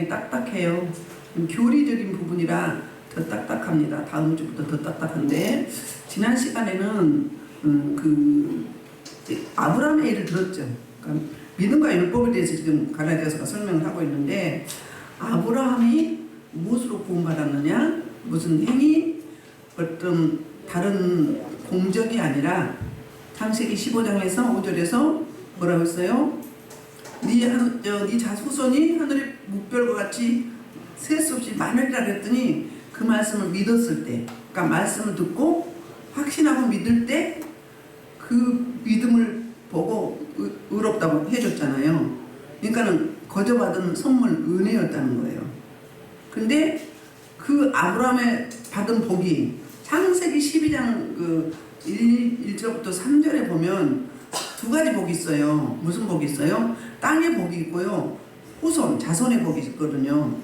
딱딱해요. 교리적인 부분이라 더 딱딱합니다. 다음 주부터 더 딱딱한데, 지난 시간에는 아브라함의 예를 들었죠. 그러니까 믿음과 율법에 대해서 지금 갈라디아서가 설명을 하고 있는데, 아브라함이 무엇으로 구원받았느냐, 무슨 행위, 어떤 다른 공적이 아니라 창세기 15장에서 5절에서 뭐라고 했어요? 네 자손이 하늘의 묵별과 같이 셀 수 없이 많으리라 그랬더니, 그 말씀을 믿었을 때, 그러니까 말씀을 듣고 확신하고 믿을 때 그 믿음을 보고 의롭다고 해줬잖아요. 그러니까는 거저받은 선물 은혜였다는 거예요. 근데 그 아브라함의 받은 복이 창세기 12장 1절부터 3절에 보면 두 가지 복이 있어요. 무슨 복이 있어요? 땅의 복이 있고요, 후손, 자손의 복이 있거든요.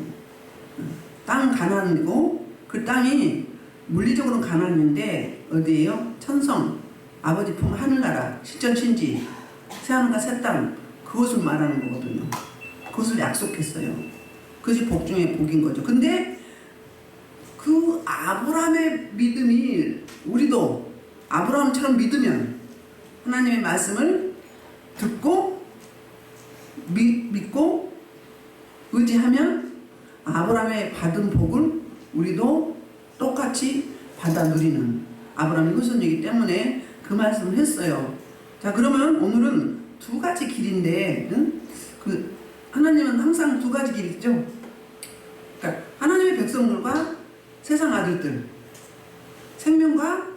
땅 가나안이고, 그 땅이 물리적으로는 가나안인데 어디예요? 천성, 아버지 품 하늘나라, 실전신지, 새하늘과 새 땅, 그것을 말하는 거거든요. 그것을 약속했어요. 그것이 복 중에 복인 거죠. 근데 그 아브라함의 믿음이, 우리도 아브라함처럼 믿으면, 하나님의 말씀을 듣고 믿고 의지하면 아브라함의 받은 복을 우리도 똑같이 받아 누리는 아브라함의 후손이기 때문에 그 말씀을 했어요. 자, 그러면 오늘은 두 가지 길인데, 하나님은 항상 두 가지 길 있죠. 그러니까 하나님의 백성들과 세상 아들들, 생명과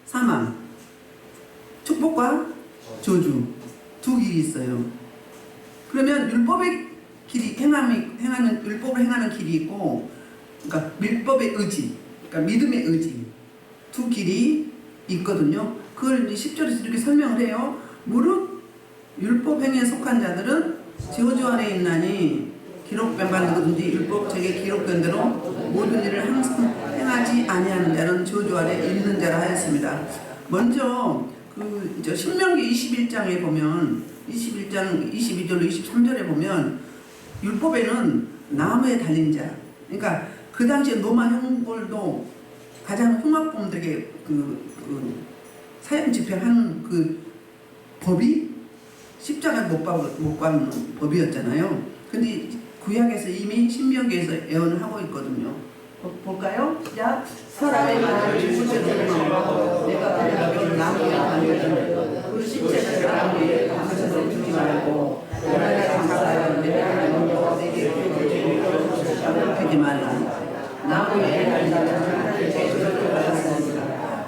사망, 축복과 저주, 두 길이 있어요. 그러면 율법의 길이 율법을 행하는 길이 있고, 그러니까 율법의 의지, 그러니까 믿음의 의지, 두 길이 있거든요. 그걸 이제 10절에서 이렇게 설명을 해요. 무릇 율법 행위에 속한 자들은 저주 아래 있나니, 기록된 바 누구든지 율법책에 기록된 대로 모든 일을 항상 행하지 아니하는 자는 저주 아래 있는 자라 하였습니다. 먼저 신명기 21장에 보면, 21장 22절로 23절에 보면 율법에는 나무에 달린 자, 그러니까 그 당시에 로마 형벌도 가장 흉악범들에게 사형 집행하는 그 법이 십자가에 못 박는 법이었잖아요. 근데 구약에서 이미 신명기에서 예언을 하고 있거든요. 볼까요? 시작. 사람의 말을 죽으셔도 내가 나무에 달려준 그 십자가를 나무에 감춰서 두지 말고 내가 장사하여 내가 너희와 내게 피지 말라. 나무에 달린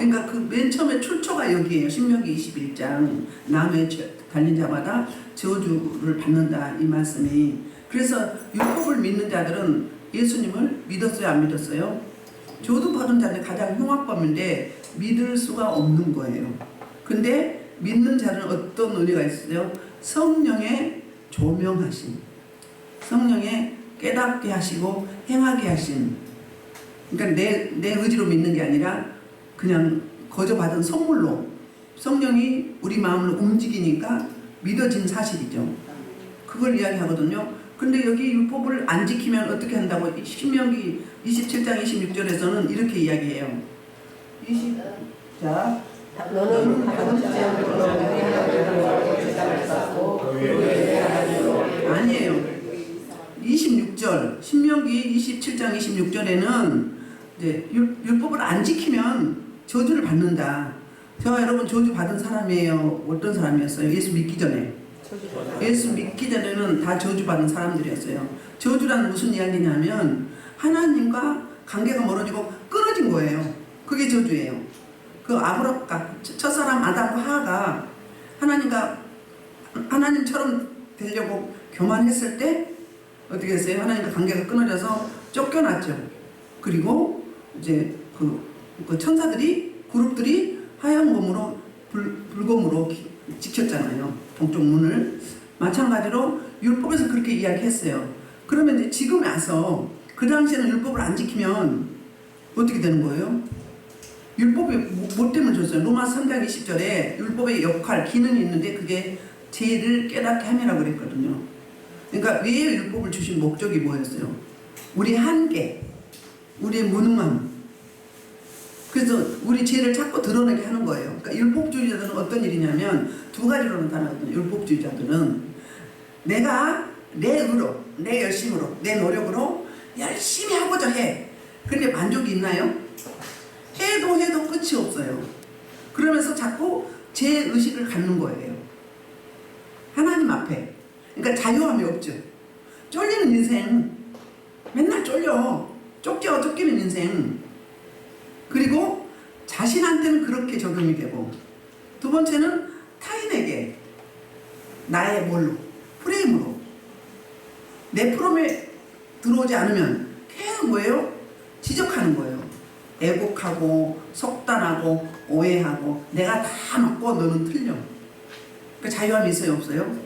그러니까 그 맨 처음에 출처가 여기에요. 신명기 21장. 나무에 달린 자마다 저주를 받는다, 이 말씀이. 그래서 율법을 믿는 자들은 예수님을 믿었어요, 안 믿었어요? 저주 받은 자들 가장 흉악범인데 믿을 수가 없는 거예요. 근데 믿는 자는 어떤 은혜가 있어요? 성령의 조명하심, 성령의 깨닫게 하시고 행하게 하신. 그러니까 내 의지로 믿는 게 아니라 그냥 거저 받은 선물로 성령이 우리 마음을 움직이니까 믿어진 사실이죠. 그걸 이야기하거든요. 근데 여기 율법을 안 지키면 어떻게 한다고? 신명기 27장 26절에서는 이렇게 이야기해요. 자, 너는 아니에요. 26절, 신명기 27장 26절에는 이제 율법을 안 지키면 저주를 받는다. 제가 여러분 저주 받은 사람이에요. 어떤 사람이었어요? 예수 믿기 전에. 예수 믿기 전에는 다 저주받은 사람들이었어요. 저주란 무슨 이야기냐면 하나님과 관계가 멀어지고 끊어진 거예요. 그게 저주예요. 그 아브라함과 첫사람 아담과 하하가 하나님처럼 되려고 교만했을 때 어떻게 했어요? 하나님과 관계가 끊어져서 쫓겨났죠. 그리고 이제 그 천사들이, 그룹들이 하얀 검으로 불검으로 지켰잖아요. 동쪽 문을. 마찬가지로 율법에서 그렇게 이야기했어요. 그러면 이제 지금 와서 그 당시에는 율법을 안 지키면 어떻게 되는 거예요? 율법이 뭐 때문에 줬어요? 로마 3장 20절에 율법의 역할, 기능이 있는데 그게 죄를 깨닫게 함이라고 그랬거든요. 그러니까 왜 율법을 주신 목적이 뭐였어요? 우리의 한계, 우리의 무능함. 그래서 우리 죄를 자꾸 드러내게 하는 거예요. 그러니까 율법주의자들은 어떤 일이냐면 두 가지로 나타나거든요. 율법주의자들은 내가 내 의로, 내 열심으로, 내 노력으로 열심히 하고자 해. 근데 만족이 있나요? 해도 끝이 없어요. 그러면서 자꾸 제 의식을 갖는 거예요. 하나님 앞에. 그러니까 자유함이 없죠. 쫄리는 인생. 맨날 쫓기는 인생. 그리고 자신한테는 그렇게 적용이 되고, 두 번째는 타인에게 나의 뭘로? 프레임으로. 내 프롬에 들어오지 않으면 계속 뭐예요? 지적하는 거예요. 애곡하고 속단하고 오해하고 내가 다 맞고 너는 틀려. 그러니까 자유함이 있어요, 없어요?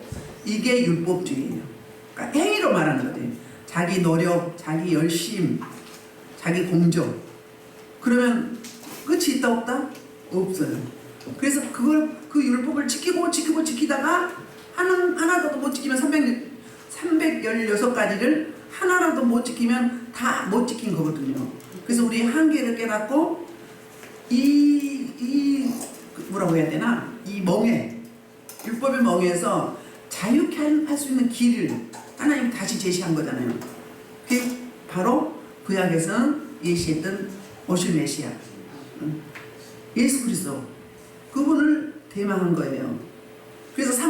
이게 율법주의예요. 그러니까 행위로 말하는 거지. 자기 노력, 자기 열심, 자기 공적. 그러면 끝이 있다 없다? 없어요. 그래서 그 율법을 지키다가 하나라도 못 지키면 316가지를 하나라도 못 지키면 다 못 지킨 거거든요. 그래서 우리 한계를 깨닫고 뭐라고 해야 되나? 이 멍에, 율법의 멍에서 자유케 할 수 있는 길을 하나님이 다시 제시한 거잖아요. 그게 바로 구약에서는 예시했던 오실 메시아, 예수 그리스도, 그분을 대망한 거예요. 그래서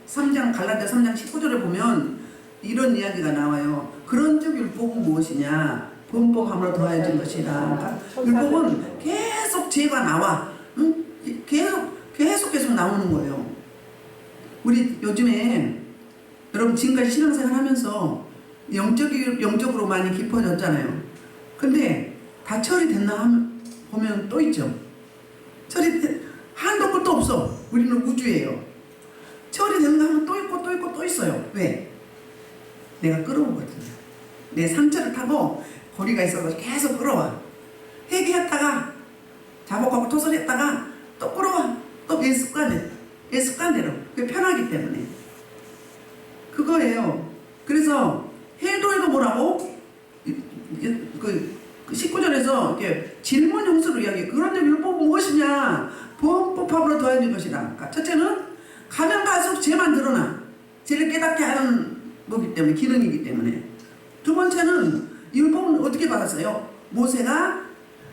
3장 갈라디아 3장 19절에 보면 이런 이야기가 나와요. 그런즉 율법은 무엇이냐? 범법함으로 더해진 것이라. 율법은 계속 죄가 나와. 응? 계속 나오는 거예요. 우리 요즘에 여러분 지금까지 신앙생활 하면서 영적으로 많이 깊어졌잖아요. 근데 다 처리됐나 보면 또 있죠. 한도 끝도 없어. 우리는 우주예요. 처리됐나 하면 또 있고 또 있고 또 있어요. 왜? 내가 끌어오거든요. 내 상처를 타고 고리가 있어서 계속 끌어와. 회개했다가 자복하고 토설했다가 또 끌어와. 또 내 습관대로. 그게 편하기 때문에. 그거예요. 그래서 해도 뭐라고? 그 19절에서 이렇게 질문 형식으로 이야기해. 그런데 율법은 무엇이냐? 범법함으로 더해진 것이라. 그러니까 첫째는 가면 갈수록 죄만 드러나. 죄를 깨닫게 하는 거기 때문에, 기능이기 때문에. 두 번째는 율법은 어떻게 받았어요? 모세가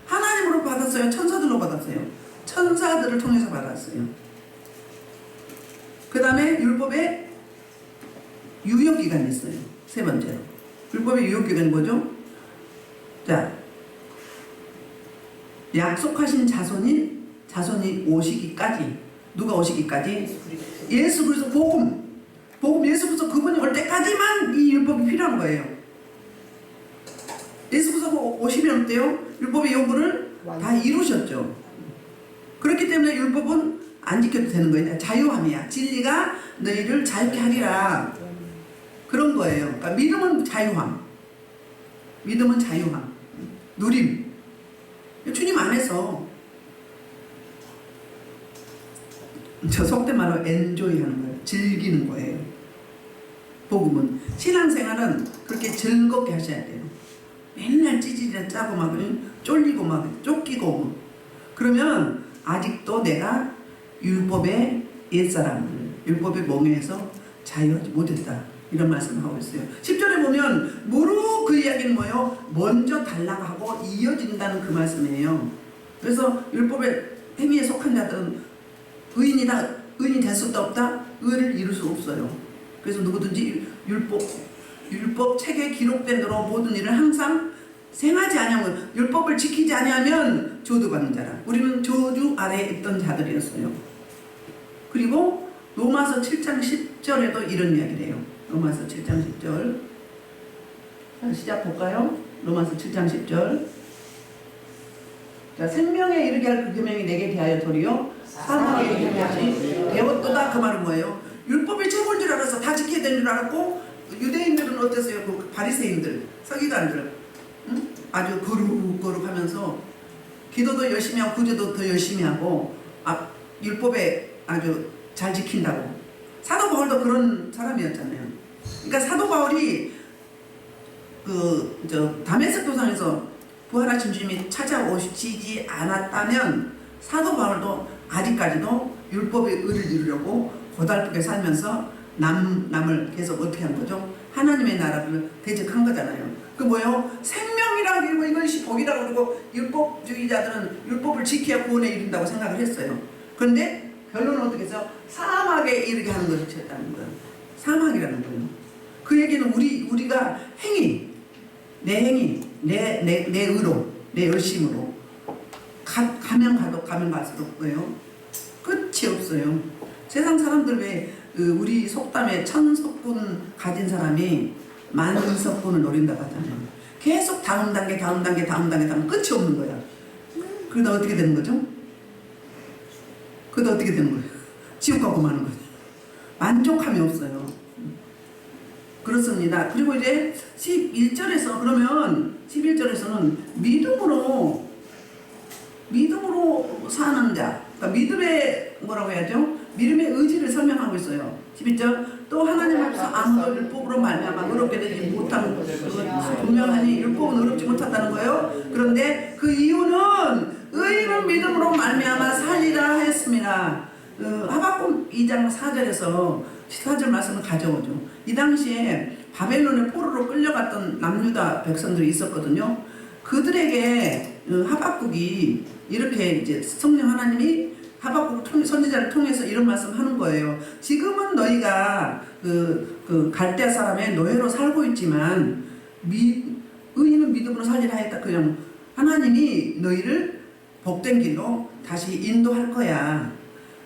하나님으로 받았어요? 천사들로 받았어요? 천사들을 통해서 받았어요. 그 다음에 율법의 유효기간이 있어요. 세 번째로. 율법의 유효기간이 뭐죠? 자, 약속하신 자손이 오시기까지. 누가 오시기까지? 예수 그리스도 복음 예수 그리스도 그분이 올 때까지만 이 율법이 필요한 거예요. 예수 그리스도 오시면 어때요? 율법의 요구를 다 이루셨죠. 그렇기 때문에 율법은 안 지켜도 되는 거예요. 자유함이야. 진리가 너희를 자유케 하리라. 그런 거예요. 그러니까 믿음은 자유함. 누림. 주님 안에서 저 속된 말로 엔조이 하는 거예요. 즐기는 거예요. 복음은. 신앙생활은 그렇게 즐겁게 하셔야 돼요. 맨날 찌질이라 짜고 막 쫄리고 막 쫓기고. 그러면 아직도 내가 율법의 옛사람들, 율법의 멍에서 자유하지 못했다. 이런 말씀을 하고 있어요. 10절에 보면 무릇 그 이야기는 뭐예요? 먼저 달라고 하고 이어진다는 그 말씀이에요. 그래서 율법의 행위에 속한 자들은 의인이 될 수도 없다. 의를 이룰 수 없어요. 그래서 누구든지 율법 책에 기록된 대로 모든 일을 항상 생하지 아니하면, 율법을 지키지 아니하면 저주받는 자라. 우리는 저주 아래에 있던 자들이었어요. 그리고 로마서 7장 10절에도 이런 이야기를 해요. 로마서 7장 10절. 자, 시작 볼까요? 로마서 7장 10절. 자, 생명에 이르게 할 그 계명이 내게 대하여 도리요 사망에 이르게 하지 되었도다. 그 말은 뭐예요? 율법이 최고인 줄 알아서 다 지켜야 되는 줄 알았고, 유대인들은 어땠어요? 그 바리새인들, 서기관들, 응? 아주 거룩하면서 기도도 열심히 하고 구제도 더 열심히 하고 율법에 아주 잘 지킨다고. 사도 바울도 그런 사람이었잖아요. 그러니까 사도 바울이 다메섹 도상에서 부활하신 주님이 찾아오시지 않았다면 사도 바울도 아직까지도 율법의 의를 이루려고 고달프게 살면서 남을 계속 어떻게 한 거죠? 하나님의 나라를 대적한 거잖아요. 그 뭐예요? 생명이라고 그러고 이것이 복이라고 그러고 율법주의자들은 율법을 지켜야 구원에 이른다고 생각을 했어요. 그런데 결론은 어떻게 해서 사막에 이르게 하는 것을 쳤다는 거예요. 사막이라는 거예요. 그 얘기는 우리가 행위, 내 행위, 내 의로, 내 열심으로 가면 갈수록 뭐예요? 끝이 없어요. 세상 사람들 왜 우리 속담에 천석군 가진 사람이 만석군을 노린다고 하잖아요. 계속 다음 단계 끝이 없는 거야. 그러다 어떻게 되는 거죠? 그러다 어떻게 되는 거예요? 지옥 가고 마는 거죠. 만족함이 없어요. 그렇습니다. 그리고 이제 11절에서 그러면 11절에서는 믿음으로 사는 자, 그러니까 믿음의 뭐라고 해야죠? 믿음의 의지를 설명하고 있어요. 11절 또 하나님 앞에서 아무도 율법으로 말미암아 어렵게 되지 못한 분명하니 율법은 어렵지 못하다는 거예요. 그런데 그 이유는 의인은 믿음으로 말미암아 살리라 했습니다. 하박국 2장 4절에서 4절 말씀을 가져오죠. 이 당시에 바벨론의 포로로 끌려갔던 남유다 백성들이 있었거든요. 그들에게 하박국이 이렇게 이제 성령 하나님이 하박국 선지자를 통해서 이런 말씀하는 거예요. 지금은 너희가 그 갈대아 사람의 노예로 살고 있지만 의인은 믿음으로 살리라 했다. 그냥 하나님이 너희를 복된 길로 다시 인도할 거야.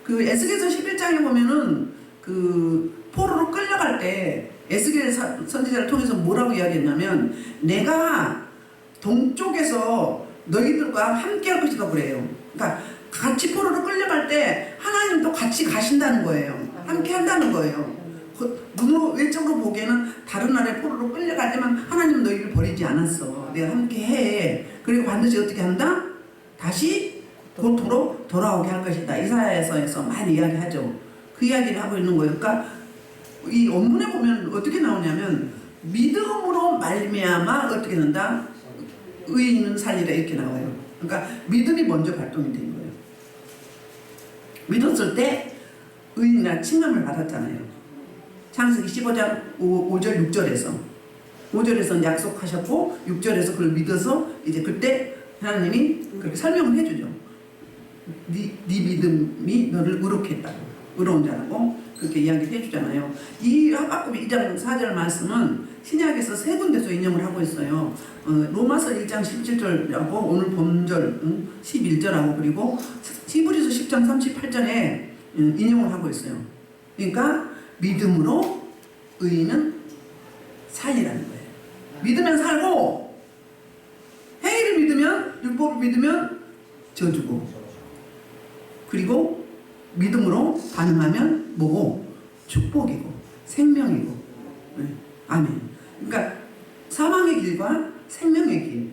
그 에스겔서 11장에 보면은 그 포로로 끌려갈 때 에스겔 선지자를 통해서 뭐라고 이야기했냐면 내가 동쪽에서 너희들과 함께 할 것이다 그래요. 그러니까 같이 포로로 끌려갈 때 하나님도 같이 가신다는 거예요. 함께 한다는 거예요. 눈으로 외적으로 보기에는 다른 나라의 포로로 끌려가지만 하나님은 너희를 버리지 않았어. 내가 함께 해. 그리고 반드시 어떻게 한다? 다시 고토로 돌아오게 할 것이다. 이사야서에서 많이 이야기하죠. 그 이야기를 하고 있는 거예요. 그러니까 이 원문에 보면 어떻게 나오냐면 믿음으로 말미암아 어떻게 된다? 의인은 살리라 이렇게 나와요. 그러니까 믿음이 먼저 발동이 된 거예요. 믿었을 때 의인이나 칭함을 받았잖아요. 창세기 15장 5절 6절에서 5절에서는 약속하셨고 6절에서 그걸 믿어서 이제 그때 하나님이 그렇게 설명을 해주죠. 네 믿음이 너를 의롭게 했다고, 의로운 자라고 그렇게 이야기를 해주잖아요. 이 하박국 2장 4절 말씀은 신약에서 세 군데서 인용을 하고 있어요. 로마서 1장 17절하고 오늘 본절 11절하고 그리고 히브리서 10장 38절에 인용을 하고 있어요. 그러니까 믿음으로 의인은 살리라는 거예요. 믿으면 살고 행위를 믿으면 율법을 믿으면 저주고 그리고 믿음으로 반응하면 뭐고? 축복이고 생명이고. 네. 아멘. 그러니까 사망의 길과 생명의 길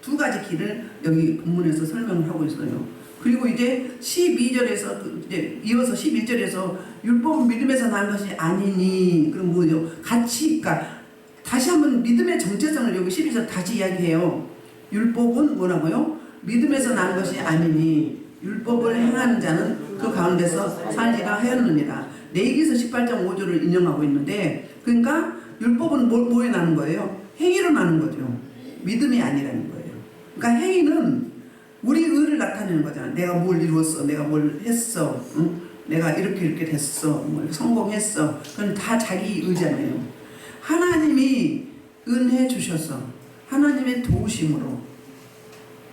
두 가지 길을 여기 본문에서 설명을 하고 있어요. 그리고 이제 12절에서 이제 이어서 11절에서 율법은 믿음에서 난 것이 아니니 그럼 뭐요? 같이 그러니까 다시 한번 믿음의 정체성을 여기 12절 다시 이야기해요. 율법은 뭐라고요? 믿음에서 난 것이 아니니 율법을 행하는 자는 그 가운데서 살리라 하였느니라. 레위기서 18장 5절을 인용하고 있는데 그러니까 율법은 뭐에 나는 거예요? 행위로 나는 거죠. 믿음이 아니라는 거예요. 그러니까 행위는 우리 의를 나타내는 거잖아. 내가 뭘 이루었어, 내가 뭘 했어, 응? 내가 이렇게 됐어, 뭘 성공했어. 그건 다 자기 의잖아요. 하나님이 은혜 주셔서 하나님의 도우심으로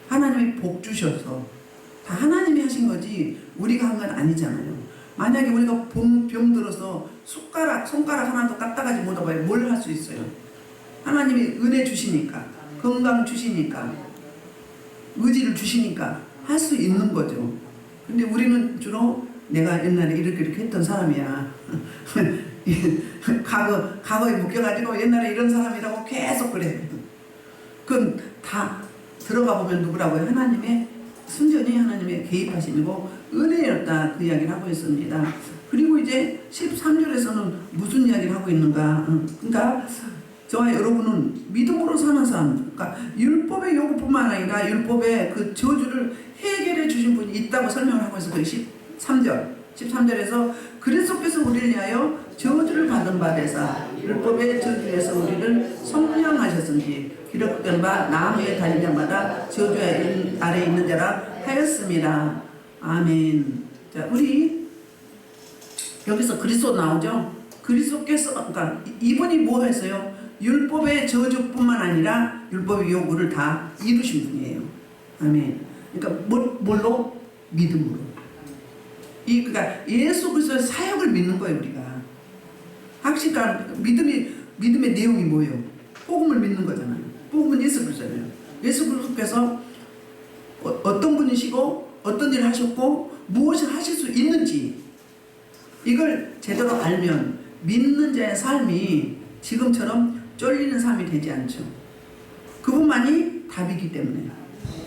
하나님이 복 주셔서 다 하나님이 하신 거지 우리가 한 건 아니잖아요. 만약에 우리가 병 들어서 손가락 하나도 까딱하지 못하고 뭘 할 수 있어요? 하나님이 은혜 주시니까 건강 주시니까 의지를 주시니까 할 수 있는 거죠. 근데 우리는 주로 내가 옛날에 이렇게 했던 사람이야. 과거에 묶여가지고 옛날에 이런 사람이라고 계속 그래. 그건 다 들어가 보면 누구라고요? 하나님의 순전히 하나님의 개입하심이고 은혜였다 그 이야기를 하고 있습니다. 그리고 이제 13절에서는 무슨 이야기를 하고 있는가? 그러니까 저와 여러분은 믿음으로 사는 사람, 그러니까 율법의 요구뿐만 아니라 율법의 그 저주를 해결해 주신 분이 있다고 설명을 하고 있어요. 13절에서 그리스도께서 우리를 위하여 저주를 받은 바 되사 율법의 저주에서 우리를 성령하셨은지 기록된 바 나무에 달린 자마다 저주 아래 있는 자라 하였습니다. 아멘. 자, 우리 여기서 그리스도 나오죠. 그리스도께서, 그러니까 이분이 뭐 했어요? 율법의 저주뿐만 아니라 율법의 요구를 다 이루신 분이에요. 아멘. 그러니까 뭘로? 믿음으로. 그러니까 예수 그리스도의 사역을 믿는 거예요, 우리가. 그러니까 믿음의 내용이 뭐예요? 복음을 믿는 거잖아요. 복음은 예수 그리스도예요. 예수 그리스도께서 어떤 분이시고 어떤 일을 하셨고 무엇을 하실 수 있는지 이걸 제대로 알면 믿는 자의 삶이 지금처럼 쫄리는 삶이 되지 않죠. 그분만이 답이기 때문에,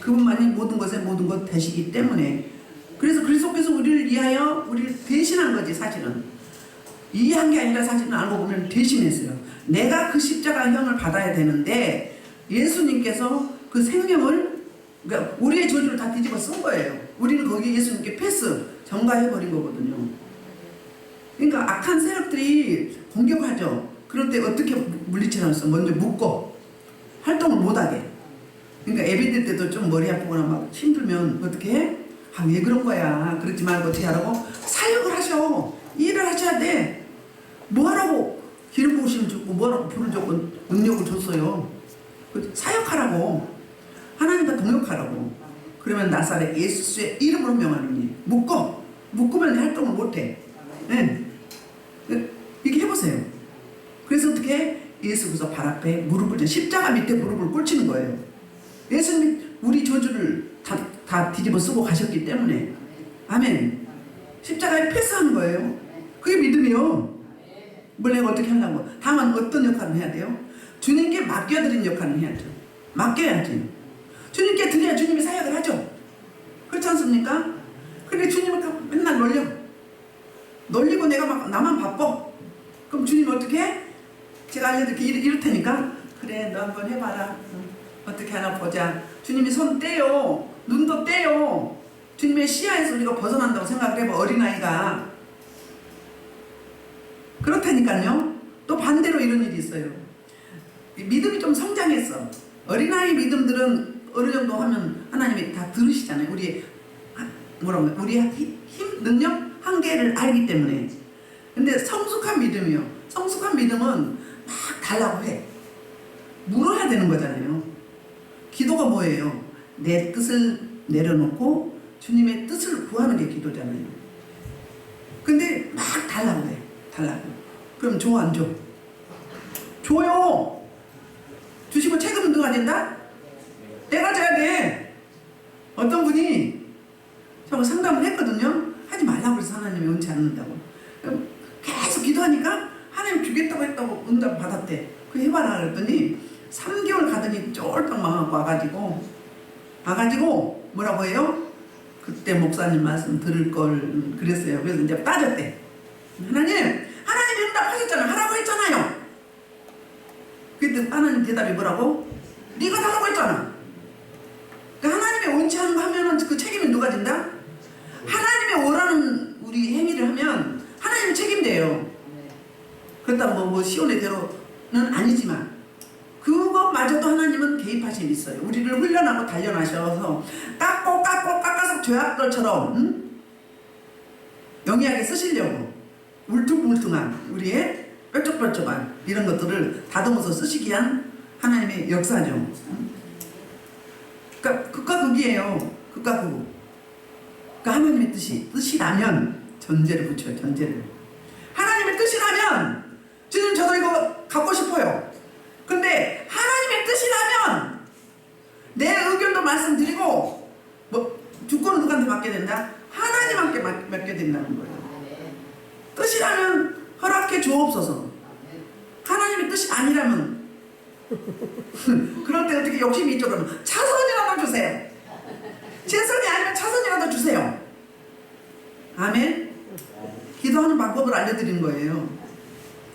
그분만이 모든 것에 모든 것 되시기 때문에, 그래서 그리스도께서 우리를 위하여 우리를 대신한 거지. 사실은 이해한 게 아니라 사실은 알고 보면 대신했어요. 내가 그 십자가형을 받아야 되는데 예수님께서 그 생명을, 그러니까 우리의 저주를 다 뒤집어 쓴 거예요. 우리는 거기에 예수님께 패스 전가해버린 거거든요. 그러니까 악한 세력들이 공격하죠. 그럴 때 어떻게 물리치라면서 먼저 묶어 활동을 못하게. 그러니까 애비들 때도 좀 머리 아프거나 막 힘들면 어떻게 해? 왜 그런 거야. 그러지 말고 어떻게 하라고? 사역을 하셔. 일을 하셔야 돼. 뭐하라고 기름 부으심을 줬고 뭐하라고 불을 줬고 능력을 줬어요. 사역하라고. 하나님과 동역하라고. 그러면 나사렛 예수의 이름으로 명하느니 묶으면 활동을 못해. 네. 이렇게 해보세요. 그래서 어떻게 예수 그리스도 발 앞에 무릎을, 십자가 밑에 무릎을 꿇치는 거예요. 예수님이 우리 저주를 다 뒤집어 쓰고 가셨기 때문에. 아멘. 십자가에 패스하는 거예요. 그게 믿음이요. 뭘 내가 어떻게 하려고. 다만 어떤 역할을 해야 돼요? 주님께 맡겨드린 역할을 해야죠. 맡겨야지. 주님께 드려야 주님이 사역을 하죠. 그렇지 않습니까? 근데 주님을 맨날 놀리고 내가 막 나만 바빠. 그럼 주님은 어떻게 해? 제가 알려드릴게. 이럴 테니까 그래 너 한번 해봐라. 어떻게 하나 보자. 주님이 손 떼요. 눈도 떼요. 주님의 시야에서 우리가 벗어난다고 생각을 해봐. 어린아이가. 그렇다니까요. 또 반대로 이런 일이 있어요. 믿음이 좀 성장했어. 어린아이 믿음들은 어느 정도 하면 하나님이 다 들으시잖아요. 우리의 힘, 능력, 한계를 알기 때문에. 근데 성숙한 믿음이요. 성숙한 믿음은 막 달라고 해. 물어야 되는 거잖아요. 기도가 뭐예요? 내 뜻을 내려놓고 주님의 뜻을 구하는 게 기도잖아요. 근데 막 달라고 해. 그럼 줘, 안 줘? 줘요. 주시고 책임은 누가 진다? 내가 져야 돼. 어떤 분이 저거 상담을 했거든요. 하지 말라고 그래서 하나님이 원치 않는다고. 계속 기도하니까 하나님 주겠다고 했다고 응답 받았대. 그 해봐라 그랬더니 3개월 가더니 쫄딱 망하고 와가지고 뭐라고 해요? 그때 목사님 말씀 들을 걸 그랬어요. 그래서 이제 따졌대. 하나님이 응답하셨잖아요. 하라고 했잖아요. 그때 하나님 대답이 뭐라고? 네가 달라고 했잖아. 그러니까 하나님의 원치 않은 거 하면은 그 책임이 누가 진다? 하나님의 원하는 우리 행위를 하면 하나님이 책임져요. 그렇다고 뭐 시온의대로는 아니지만 그것마저도 하나님은 개입하심이 있어요. 우리를 훈련하고 단련하셔서 깎아서 죄악들처럼 영리하게 쓰시려고 울퉁불퉁한 우리의 뾰족뾰족한 이런 것들을 다듬어서 쓰시기 위한 하나님의 역사죠. 그러니까 극과 극이에요. 극과 극. 그러니까 하나님의 뜻이라면 전제를 붙여요. 전제를. 하나님의 뜻이라면 주님 저도 이거 갖고 싶어요. 근데 하나님의 뜻이라면 내 의견도 말씀드리고 뭐 주권은 누구한테 맡게 된다? 하나님한테 맡게 된다는 거예요. 뜻이라면 허락해 주옵소서. 하나님의 뜻이 아니라면 그럴 때 어떻게 욕심이 있죠? 그러면 차선이라도 주세요. 제 선이 아니면 차선이라도 주세요. 아멘. 기도하는 방법을 알려드리는 거예요.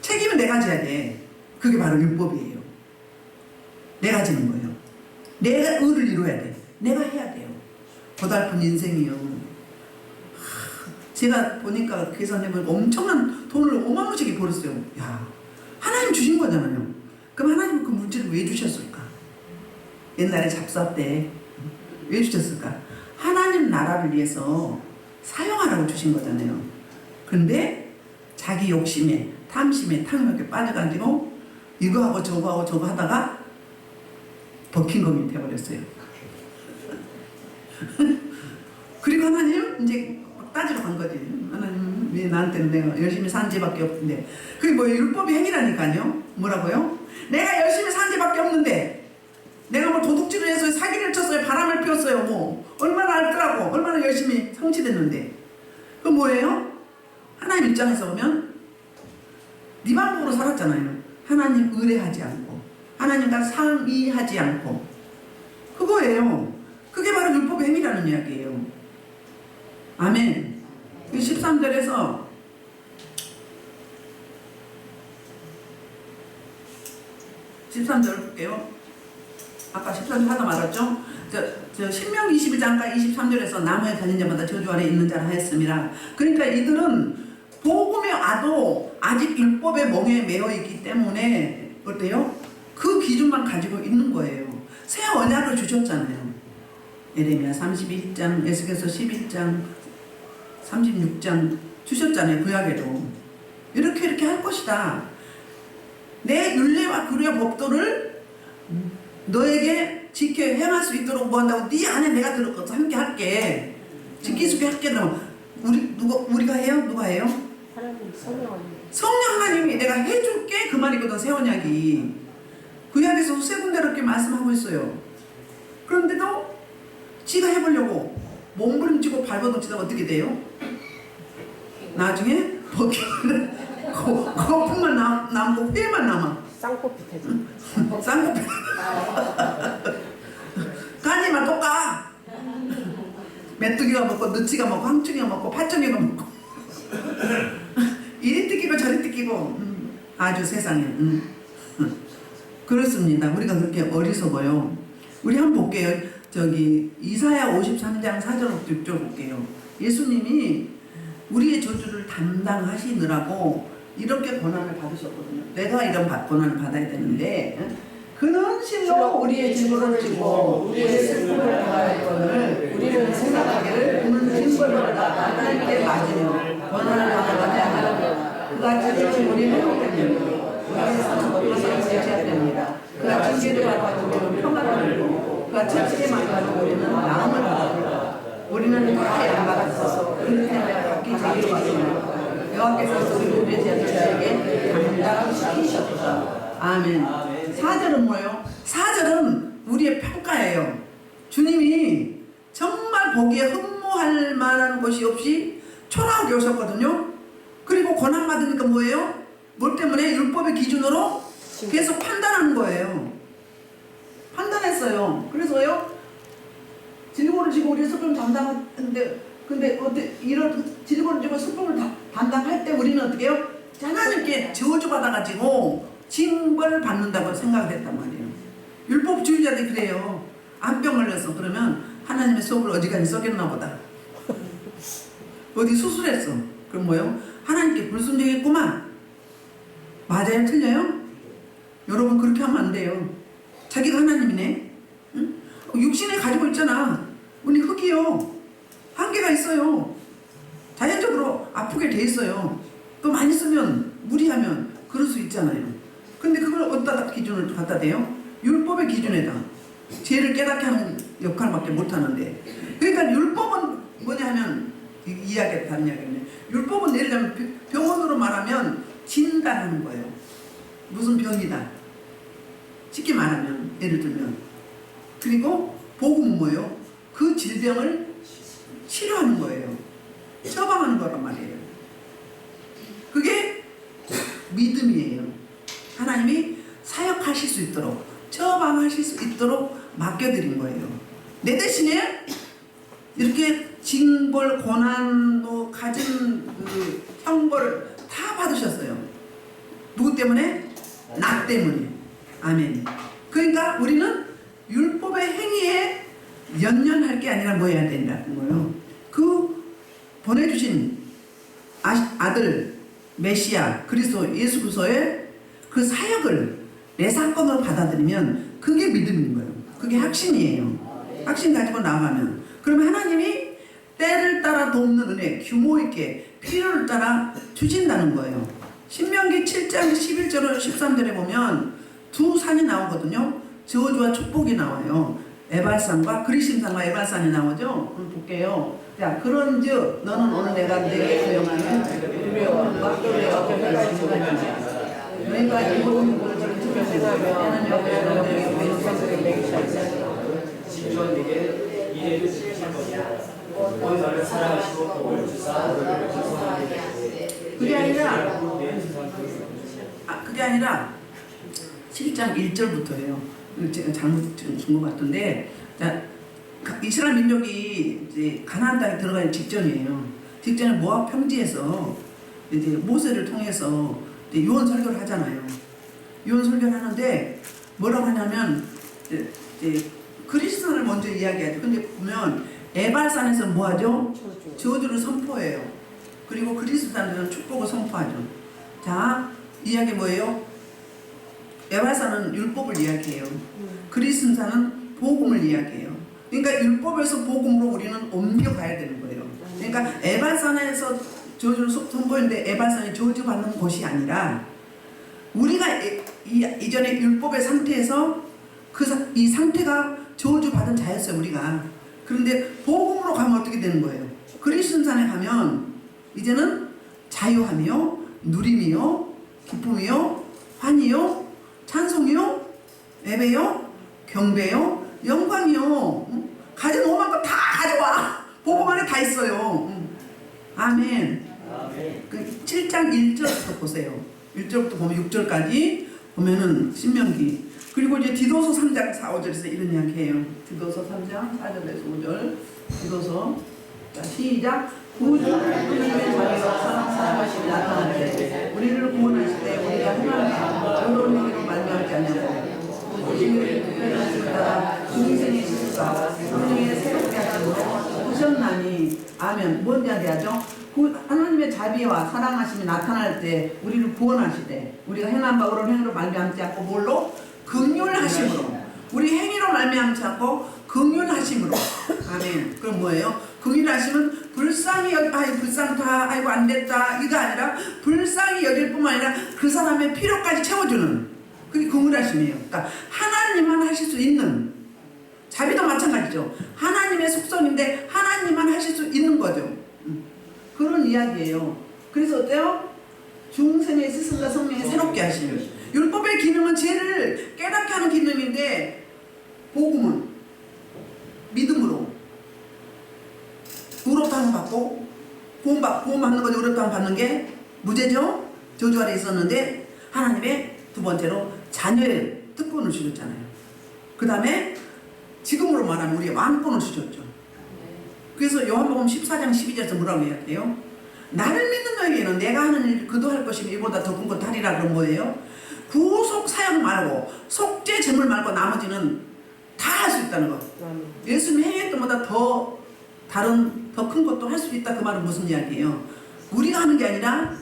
책임은 내가 져야 돼. 그게 바로 율법이에요. 내가 지는 거예요. 내가 의를 이루어야 돼. 내가 해야 돼요. 고달픈 인생이요. 제가 보니까 계산해보면 엄청난 돈을 어마무시하게 벌었어요. 야, 하나님 주신 거잖아요. 그럼 하나님 그 물질을 왜 주셨을까? 옛날에 잡사 때 왜 주셨을까? 하나님 나라를 위해서 사용하라고 주신 거잖아요. 그런데 자기 욕심에 탐심에 탕욕에 빠져가지고 이거 하고 저거 하고 저거 하다가 버킹검이 되어버렸어요. 그리고 하나님 이제 따지러 간 거지. 하나님 왜 나한테는 내가 열심히 산 지밖에 없는데. 그게 뭐 율법의 행위라니까요. 뭐라고요? 내가 열심히 산 지밖에 없는데 내가 뭐 도둑질을 해서 사기를 쳤어요. 바람을 피웠어요. 뭐 얼마나 알더라고. 얼마나 열심히 성취됐는데. 그건 뭐예요? 하나님 입장에서 보면 네 방법으로 살았잖아요. 하나님 의뢰하지 않고 하나님과 상의하지 않고. 그거예요. 그게 바로 율법의 행위라는 이야기예요. 아멘. 13절에서 13절 볼게요. 아까 13절 하다 말았죠? 저 신명기 22장과 23절에서 나무에 달린 자마다 저주 아래 있는 자라 하였습니다. 그러니까 이들은 복음에 와도 아직 율법의 멍에 매여 있기 때문에 어때요? 그 기준만 가지고 있는 거예요. 새 언약을 주셨잖아요. 예레미야 31장, 에스겔서 11장, 36장 주셨잖아요. 구약에도. 이렇게 할 것이다. 내 율례와 규례와 법도를 너에게 지켜 행할 수 있도록 뭐 한다고? 네 안에 내가 들어가서 함께 할게. 지킬 수 있게 할게. 그럼 우리가 해요? 누가 해요? 하나님 성령 하나님이 내가 해줄게 그 말이거든. 새 언약이 구약에서 세 군데 이렇게 말씀하고 있어요. 그런데도 지가 해보려고 몸부림치고 발버둥치다 어떻게 돼요? 나중에 거품만 남고 회만 남아. 쌍꺼풀 되죠. 쌍꺼풀 간이만 똑까. 메뚜기가 먹고 느치가 먹고 황충이가 먹고 파충이가 먹고 이리 뜯기고 저리 뜯기고 아주 세상에 그렇습니다. 우리가 그렇게 어리석어요. 우리 한번 볼게요. 저기 이사야 53장 4절 6절 볼게요. 예수님이 우리의 저주를 담당하시느라고 이렇게 고난을 받으셨거든요. 내가 이런 고난을 받아야 되는데 그는 실로 우리의 짐을 지고 우리의 슬픔을 당하였거늘 우리는 생각하기를 그는 징벌을 받아 하나님께 맞으며 고난을 받아가야 하느냐. 그가 찢으면 우리는 회복됩니다. 우리의 상처받고 제지합됩니다. 그가 징계를 받아 우리는 평안을 누리고 그가 채찍에 맞아 우리는 나음을 받았다. 우리는 다 양받았어서 그를 때문에 받기 자기로 받습니다. 여호와께서 우리를 제한 자에게 감당시키셨다. 아멘. 4절은 뭐예요? 4절은 우리의 평가예요. 주님이 정말 보기에 흠모할 만한 것이 없이 초라하게 오셨거든요. 그리고 고난받으니까 뭐예요? 뭘 때문에? 율법의 기준으로 계속 판단하는 거예요. 판단했어요. 그래서요, 질고를 지고 우리 슬픔을 담당하는데, 근데 어때 이런 질고를 지고 슬픔을 담당할 때 우리는 어떻게 해요? 하나님께 저주받아가지고 징벌을 받는다고 생각을 했단 말이에요. 율법주의자들이 그래요. 암병 걸렸어. 그러면 하나님의 속을 어지간히 썩였나 보다. 어디 수술했어. 그럼 뭐요? 하나님께 불순종했구만. 맞아요? 틀려요? 여러분 그렇게 하면 안 돼요. 자기가 하나님이네. 응? 육신에 가지고 있잖아. 우리 흙이요. 한계가 있어요. 자연적으로 아프게 돼 있어요. 또 많이 쓰면 무리하면 그럴 수 있잖아요. 근데 그걸 어디다 기준을 갖다 대요? 율법의 기준에다. 죄를 깨닫게 하는 역할밖에 못하는데. 그러니까 율법은 뭐냐 하면 이야기가 다른 이야기네. 율법은 예를 들면 병원으로 말하면 진단하는 거예요. 무슨 병이다. 쉽게 말하면 예를 들면. 그리고 복음은 뭐예요? 그 질병을 치료하는 거예요. 처방하는 거란 말이에요. 그게 믿음이에요. 하나님이 사역하실 수 있도록 처방하실 수 있도록 맡겨드린 거예요. 내 대신에 이렇게 징벌 고난도 가진 그 형벌을 다 받으셨어요. 누구 때문에? 나 때문에. 아멘. 그러니까 우리는 율법의 행위에 연연할 게 아니라 뭐 해야 된다는 거예요. 그 보내주신 아들 메시아 그리스도 예수 그리스도의 그 사역을 내 사건으로 받아들이면 그게 믿음인 거예요. 그게 확신이에요. 확신 가지고 나가면 그러면 하나님이 때를 따라 돕는 은혜 규모 있게 필요를 따라 주신다는 거예요. 신명기 7장 11절 13절에 보면 두 산이 나오거든요. 저주와 축복이 나와요. 에발산과 그리심산과 에발산이 나오죠. 한번 볼게요. 자, 그런즉 너는 오늘 내가 내게 소용하는 두려움과 또래와 결혼할 수가 있느냐. 너희가 이 모든 것을 들으시면 나는 여호와의 백성들에게 매기시리라. 지존에게 이래를 지키실 것이라. 온 나를 사랑하시고 복을 주사 너를 조성하게 하시되 그게 아니라 7장 1절부터예요. 제가 잘못 준 것 같은데, 자, 이스라엘 민족이 이제 가나안 땅에 들어가기 직전이에요. 직전에 모압 평지에서 이제 모세를 통해서 이제 유언 설교를 하잖아요. 유언 설교를 하는데 뭐라고 하냐면 이제 그리스도를 먼저 이야기하죠. 근데 보면 에발산에서 뭐 하죠? 저주를 선포해요. 그리고 그리스도산들은 축복을 선포하죠. 자, 이야기 뭐예요? 에발산은 율법을 이야기해요. 그리스도산은 복음을 이야기해요. 그러니까 율법에서 복음으로 우리는 옮겨가야 되는 거예요. 그러니까 에발산에서 저주를 선포했는데 에발산이 저주받는 곳이 아니라 우리가 이전에 율법의 상태에서 이 상태가 저주받은 자였어요. 우리가. 그런데 복음으로 가면 어떻게 되는 거예요? 그리스도산에 가면 이제는 자유함이요, 누림이요, 기쁨이요, 환희요, 찬송이요, 예배요, 경배요, 영광이요. 가진 오만 거 다 가져와. 복음 안에 다 있어요. 아멘. 그 7장 1절부터 보세요. 1절부터 보면 6절까지 보면은 신명기. 그리고 이제 디도서 3장 4, 5절에서 이런 이야기해요. 디도서 3장 4절에서 5절. 디도서. 자, 시작. 구주 하나님의 자비와 사랑하심이 나타날 때 우리를 구원하실 때 우리가 하나님과 의로운 행위로 말미암지 않냐고. 우리를 특별하심을 따라 중생의 지수가 성령의 새롭게 하심으로 오셨나니. 아멘. 뭔 이야기하죠? 하나님의 자비와 사랑하심이 나타날 때 우리를 구원하시되 우리가 행한 바 의로운 행위로 말미암지 않고 뭘로? 긍휼하심으로. 우리 행위로 말미암지 않고 긍휼하심으로. 아멘. 그럼 뭐예요? 긍휼하심은 불쌍히 불쌍하다, 아이고 안 됐다 이거 아니라 불쌍히 여길 뿐만 아니라 그 사람의 필요까지 채워주는 그게 긍휼하심이에요. 그러니까 하나님만 하실 수 있는, 자비도 마찬가지죠. 하나님의 속성인데 하나님만 하실 수 있는 거죠. 그런 이야기예요. 그래서 어때요? 중생의 스승과 성령의 새롭게 하심. 율법의 기능은 죄를 깨닫게 하는 기능인데 복음은 믿음으로 의롭다함 받고 구원 받는 거죠. 의롭다함 받는 게 무죄죠. 저주 아래 있었는데 하나님의 두 번째로 자녀의 특권을 주셨잖아요. 그 다음에 지금으로 말하면 우리의 왕권을 주셨죠. 그래서 요한복음 14장 12절에서 뭐라고 이야기해요? 나를 믿는 너에게는 내가 하는 일 그도 할 것이며 이보다 더 큰 것 하리라. 그런 거예요. 구속 사역 말고 속죄 제물 말고 나머지는 다 할 수 있다는 거. 예수님 행했던 것보다 더 큰 것도 할 수 있다. 그 말은 무슨 이야기예요? 우리가 하는 게 아니라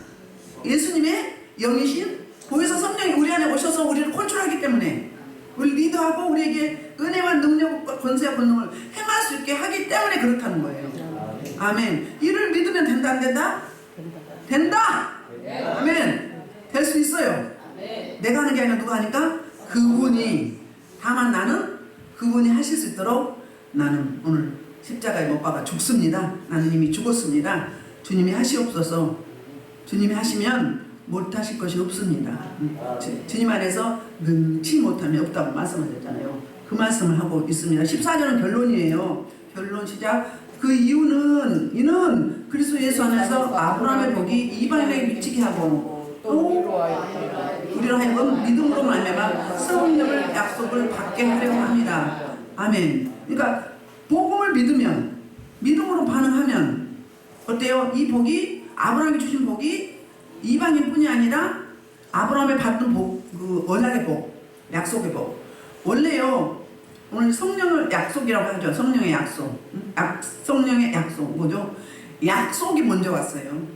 예수님의 영이신 보혜사 성령이 우리 안에 오셔서 우리를 컨트롤하기 때문에 우리 리더하고 우리에게 은혜와 능력과 권세와 권능을 행할 수 있게 하기 때문에 그렇다는 거예요. 아멘. 이를 믿으면 된다 안 된다? 된다. 아멘. 될 수 있어요. 내가 하는 게 아니라 누가 하니까? 그분이. 다만 나는 그분이 하실 수 있도록 나는 오늘 십자가에 못 박아 죽습니다. 나는 이미 죽었습니다. 주님이 하시옵소서. 주님이 하시면 못하실 것이 없습니다. 주님 안에서 능치 못함이 없다고 말씀하셨잖아요. 그 말씀을 하고 있습니다. 14절은 결론이에요. 결론 시작. 그 이는 그리스도 예수 안에서 아브라함의 복이 이방인에게 미치게 하고 또 우리로 하여금 믿음으로 말미암아 성령을 약속을 받게 하려고 합니다. 아멘. 그러니까 복음을 믿으면, 믿음으로 반응하면 어때요? 이 복이 아브라함이 주신 복이 이방인뿐이 아니라 아브라함이 받은 복, 그 언약의 복, 약속의 복. 원래요, 오늘 성령을 약속이라고 하죠. 성령의 약속. 성령의 약속. 뭐죠? 약속이 먼저 왔어요.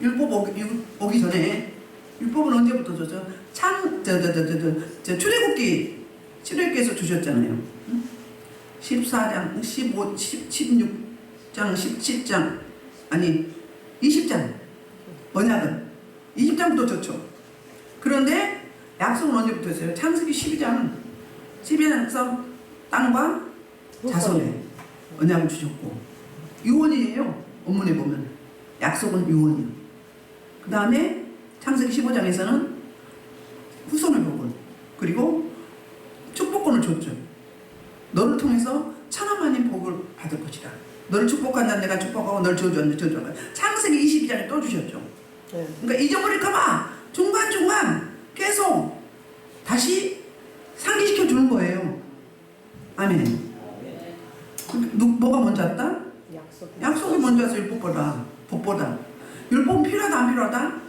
율법 오기 전에. 율법은 언제부터 줬죠? 출애굽기에서 주셨잖아요. 14장, 15, 16장, 17장, 아니 20장 언약은 20장부터 줬죠. 그런데 약속은 언제부터 했어요? 창세기 12장에서 땅과 자손에 언약을 주셨고 유언이에요. 원문에 보면 약속은 유언이요. 그 다음에 창세기 15장에서는 후손의 복을 그리고 축복권을 줬죠. 너를 통해서 천하만인 복을 받을 것이다. 너를 축복한 자 내가 축복하고 너를 저주한 자 저주하고. 창세기 22장에 또 주셨죠. 그러니까 잊어버릴까봐 중간중간 계속 다시 상기시켜 주는 거예요. 아멘. 뭐가 먼저 왔다? 약속이 먼저 왔어. 율법보다. 법보다. 율법은 필요하다 안 필요하다?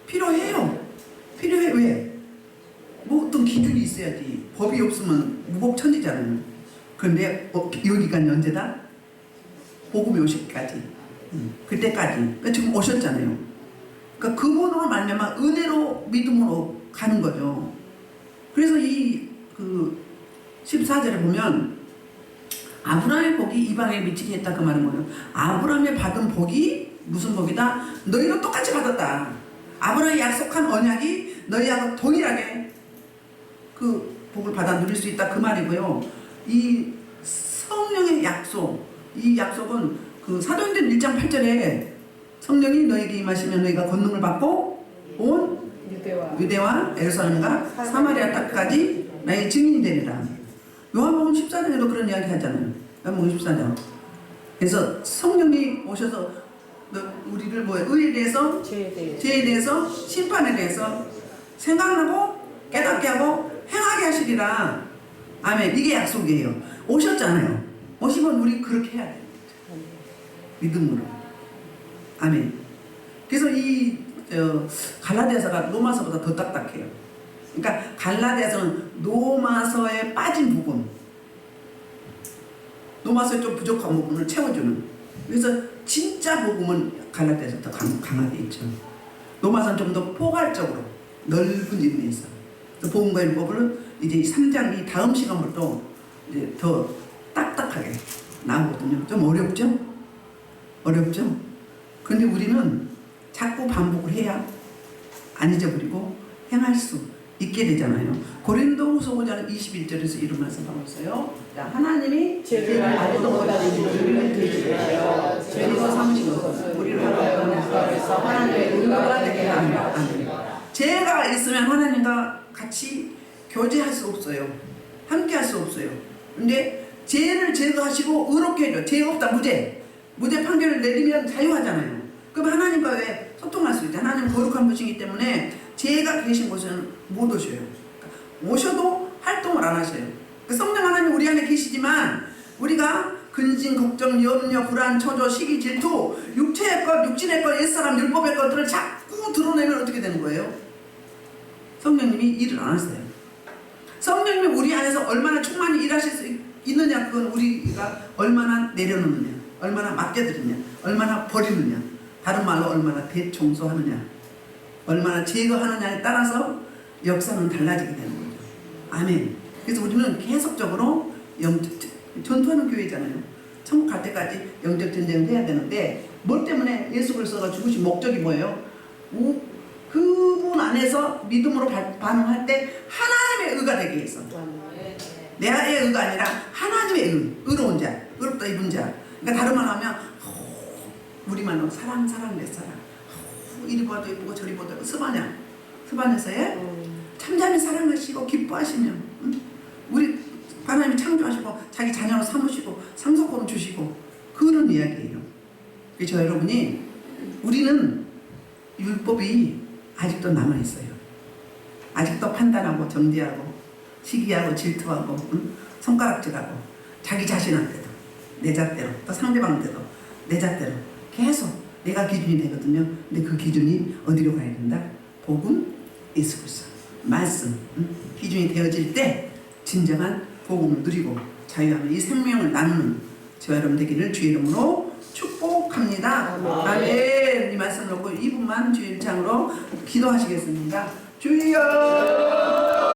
필요해요. 필요해. 왜? 뭐 어떤 기준이 있어야지. 법이 없으면 무법천지잖아요. 그런데 여기까지 언제다? 복음이 오시기까지. 그때까지. 그러니까 지금 오셨잖아요. 그러니까 그분으로 말미암아 은혜로 믿음으로 가는 거죠. 그래서 이 14절에 보면 아브라함의 복이 이방에 미치게 했다 그 말은 뭐예요? 아브라함의 받은 복이 무슨 복이다? 너희도 똑같이 받았다. 아브라함이 약속한 언약이 너희하고 동일하게 그 복을 받아 누릴 수 있다 그 말이고요. 이 성령의 약속, 이 약속은 그 사도행전 1장 8절에 성령이 너에게 임하시면 너희가 권능을 받고 온 유대와 예루살렘과 사마리아 땅까지 나의 증인이 되리라. 요한복음 14장에도 그런 이야기 하잖아요. 요한복음 14장. 그래서 성령이 오셔서 우리를 의에 대해서 죄에 대해서 심판에 대해서 생각하고 깨닫게 하고 행하게 하시리라. 아멘. 이게 약속이에요. 오셨잖아요. 오시면 우리 그렇게 해야 돼요. 믿음으로. 아멘. 그래서 이 갈라디아서가 로마서보다 더 딱딱해요. 그러니까 갈라디아서는 로마서에 빠진 부분, 로마서에 좀 부족한 부분을 채워주는. 그래서 진짜 복음은 갈라디아서 더 강하게 있죠. 로마서는 좀 더 포괄적으로 넓은 의미에서. 복음과 율법은 이제 3장 이 다음 시간부터 이제 더 딱딱하게 나오거든요. 좀 어렵죠? 어렵죠? 근데 우리는 자꾸 반복을 해야 안 잊어버리고 행할 수 있게 되잖아요. 고린도후서 5장 21절에서 이런 말씀 하고 있어요. 자, 하나님이 죄를 알고도 못하는 우리를 되시려 죄로 삼으신 것은 우리를 하나님께서 하나님의 의가 되게 합니다. 죄가 있으면 하나님과 같이 교제할 수 없어요. 함께 할 수 없어요. 근데 죄를 제거하시고 의롭게 해줘. 죄 없다 무죄 판결을 내리면 자유하잖아요. 그럼 하나님과 왜 소통할 수 있죠? 하나님은 거룩한 분이기 때문에 죄가 계신 곳은 못 오셔요. 오셔도 활동을 안 하셔요. 성령 하나님 우리 안에 계시지만 우리가 근심, 걱정, 염려, 불안, 초조, 시기, 질투, 육체의 것, 육신의 것, 옛사람, 율법의 것들을 자꾸 드러내면 어떻게 되는 거예요? 성령님이 일을 안 하세요. 성령님이 우리 안에서 얼마나 충만히 일하실 수 있느냐, 그건 우리가 얼마나 내려놓느냐, 얼마나 맡겨드리냐, 얼마나 버리느냐, 다른 말로 얼마나 대청소하느냐, 얼마나 제거하느냐에 따라서 역사는 달라지게 되는 거죠. 아멘. 그래서 우리는 계속적으로 전투하는 교회잖아요. 천국 갈 때까지 영적 전쟁을 해야 되는데 뭐 때문에 예수 그리스도가 죽으신 목적이 뭐예요? 그분 안에서 믿음으로 반응할 때 하나님의 의가 되게 해서 내 아의 의가 아니라 하나님의 의, 의로운 자, 의롭다 입은 자. 그러니까 다른 말 하면 우리만은 사랑 내 사랑. 이리 봐도 예쁘고 저리 봐도 예쁘고 스바냐서에 참잠히 사랑하시고 기뻐하시면 우리 하나님이 창조하시고 자기 자녀로 삼으시고 상속권을 주시고 그런 이야기예요. 그래서 여러분이 우리는 율법이 아직도 남아있어요. 아직도 판단하고 정죄하고 시기하고 질투하고 손가락질하고 자기 자신한테도 내 잣대로 또 상대방한테도 내 잣대로 계속 내가 기준이 되거든요. 근데 그 기준이 어디로 가야 된다? 복음, 예수 그리스도, 말씀 기준이 되어질 때 진정한 복음을 누리고 자유하며 이 생명을 나누는 저와 여러분 되기를 주의 이름으로 축복합니다. 아멘. 이 말씀 놓고 2분만 주의 일창으로 기도하시겠습니다. 주여